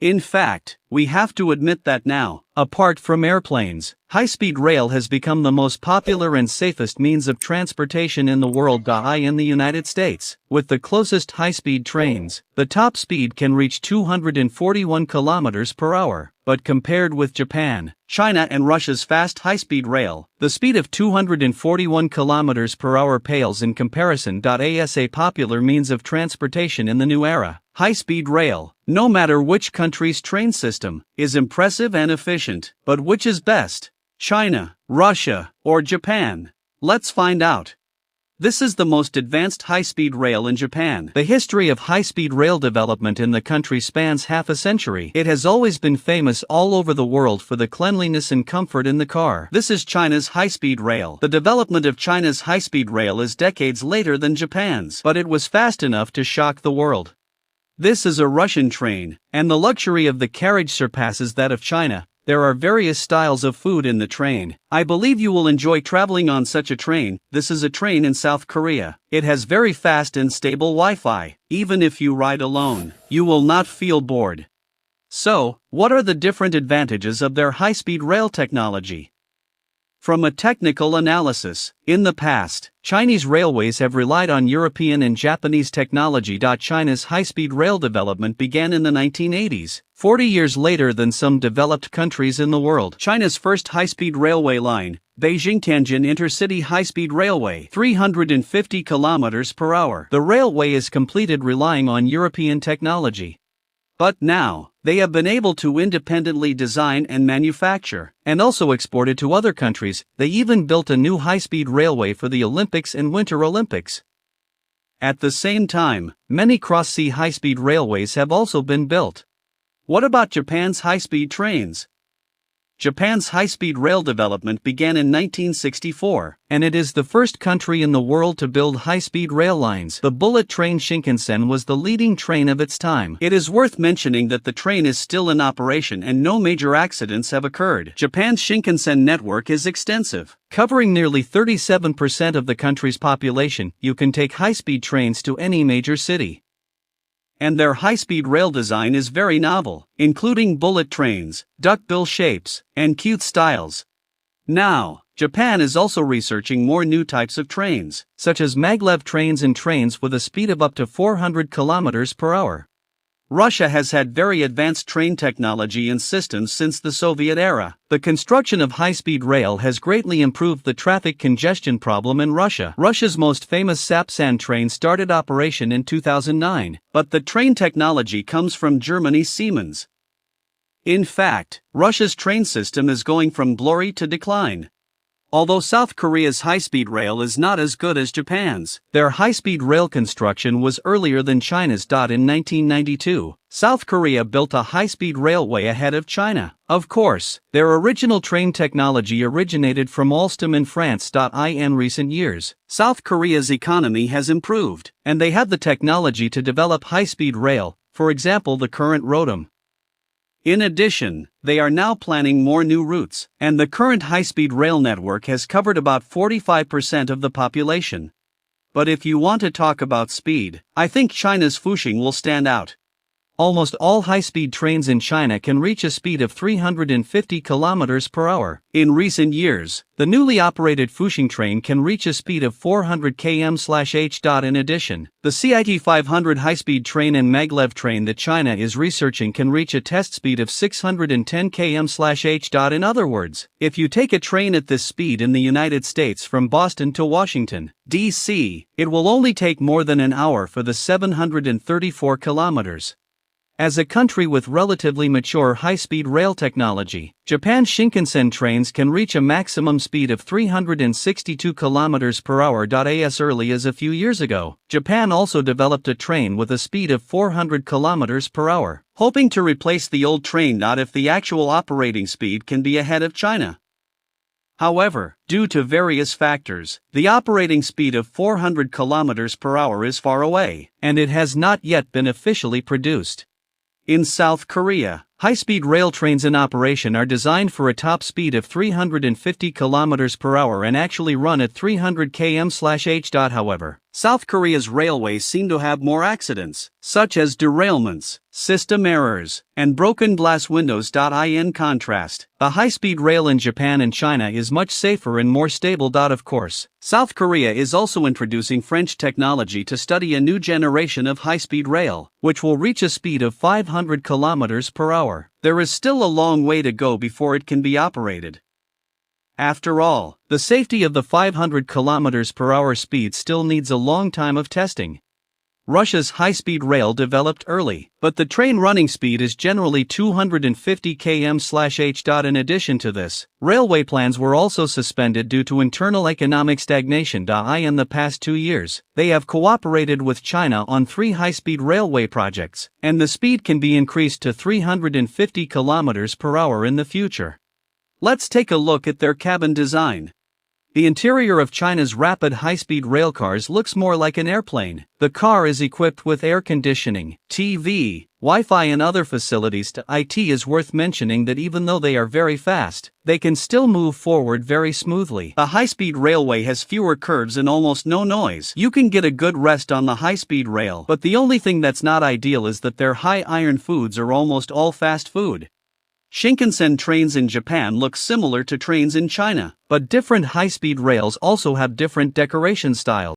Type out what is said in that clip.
In fact, we have to admit that now, apart from airplanes, high-speed rail has become the most popular and safest means of transportation in the world. In the United States, with the closest high-speed trains, the top speed can reach 241 kilometers per hour. But compared with Japan, China and Russia's fast high-speed rail, the speed of 241 kilometers per hour pales in comparison. As a popular means of transportation in the new era, high-speed rail, no matter which country's train system, is impressive and efficient. But which is best? China, Russia, or Japan? Let's find out. This is the most advanced high-speed rail in Japan. The history of high-speed rail development in the country spans half a century. It has always been famous all over the world for the cleanliness and comfort in the car. This is China's high-speed rail. The development of China's high-speed rail is decades later than Japan's, but it was fast enough to shock the world. This is a Russian train, and the luxury of the carriage surpasses that of China. There are various styles of food in the train. I believe you will enjoy traveling on such a train. This is a train in South Korea. It has very fast and stable Wi-Fi. Even if you ride alone, you will not feel bored. So, what are the different advantages of their high-speed rail technology? From a technical analysis, in the past, Chinese railways have relied on European and Japanese technology. China's high-speed rail development began in the 1980s, 40 years later than some developed countries in the world. China's first high-speed railway line, Beijing-Tianjin Intercity High-Speed Railway, 350 kilometers per hour. The railway is completed relying on European technology. But now, they have been able to independently design and manufacture, and also export it to other countries. They even built a new high-speed railway for the Olympics and Winter Olympics. At the same time, many cross-sea high-speed railways have also been built. What about Japan's high-speed trains? Japan's high-speed rail development began in 1964, and it is the first country in the world to build high-speed rail lines. The bullet train Shinkansen was the leading train of its time. It is worth mentioning that the train is still in operation and no major accidents have occurred. Japan's Shinkansen network is extensive, covering nearly 37% of the country's population. You can take high-speed trains to any major city. And their high-speed rail design is very novel, including bullet trains, duckbill shapes, and cute styles. Now, Japan is also researching more new types of trains, such as maglev trains and trains with a speed of up to 400 kilometers per hour. Russia has had very advanced train technology and systems since the Soviet era. The construction of high-speed rail has greatly improved the traffic congestion problem in Russia. Russia's most famous Sapsan train started operation in 2009, but the train technology comes from Germany's Siemens. In fact, Russia's train system is going from glory to decline. Although South Korea's high-speed rail is not as good as Japan's, their high-speed rail construction was earlier than China's. In 1992, South Korea built a high-speed railway ahead of China. Of course, their original train technology originated from Alstom in France. In recent years, South Korea's economy has improved, and they have the technology to develop high-speed rail, for example the current Rodam. In addition, they are now planning more new routes, and the current high-speed rail network has covered about 45% of the population. But if you want to talk about speed, I think China's Fuxing will stand out. Almost all high-speed trains in China can reach a speed of 350 kilometers per hour. In recent years, the newly operated Fuxing train can reach a speed of 400 km/h. In addition, the CIT 500 high-speed train and maglev train that China is researching can reach a test speed of 610 km/h. In other words, if you take a train at this speed in the United States from Boston to Washington, D.C., it will only take more than an hour for the 734 kilometers. As a country with relatively mature high-speed rail technology, Japan's Shinkansen trains can reach a maximum speed of 362 km per hour. As early as a few years ago, Japan also developed a train with a speed of 400 km per hour, hoping to replace the old train. If the actual operating speed can be ahead of China. However, due to various factors, the operating speed of 400 km per hour is far away, and it has not yet been officially produced. In South Korea, High-speed rail trains in operation are designed for a top speed of 350 km per hour and actually run at 300 km/h. However, South Korea's railways seem to have more accidents, such as derailments, system errors, and broken glass windows. In contrast, a high-speed rail in Japan and China is much safer and more stable. Of course, South Korea is also introducing French technology to study a new generation of high-speed rail, which will reach a speed of 500 km per hour. There is still a long way to go before it can be operated. After all, the safety of the 500 km per hour speed still needs a long time of testing. Russia's high-speed rail developed early, but the train running speed is generally 250 km/h. In addition to this, railway plans were also suspended due to internal economic stagnation. In the past 2 years, they have cooperated with China on 3 high-speed railway projects, and the speed can be increased to 350 km per hour in the future. Let's take a look at their cabin design. The interior of China's rapid high-speed railcars looks more like an airplane. The car is equipped with air conditioning, TV, Wi-Fi and other facilities. It is worth mentioning that even though they are very fast, they can still move forward very smoothly. A high-speed railway has fewer curves and almost no noise. You can get a good rest on the high-speed rail, but the only thing that's not ideal is that their high-iron foods are almost all fast food. Shinkansen trains in Japan look similar to trains in China, but different high-speed rails also have different decoration styles.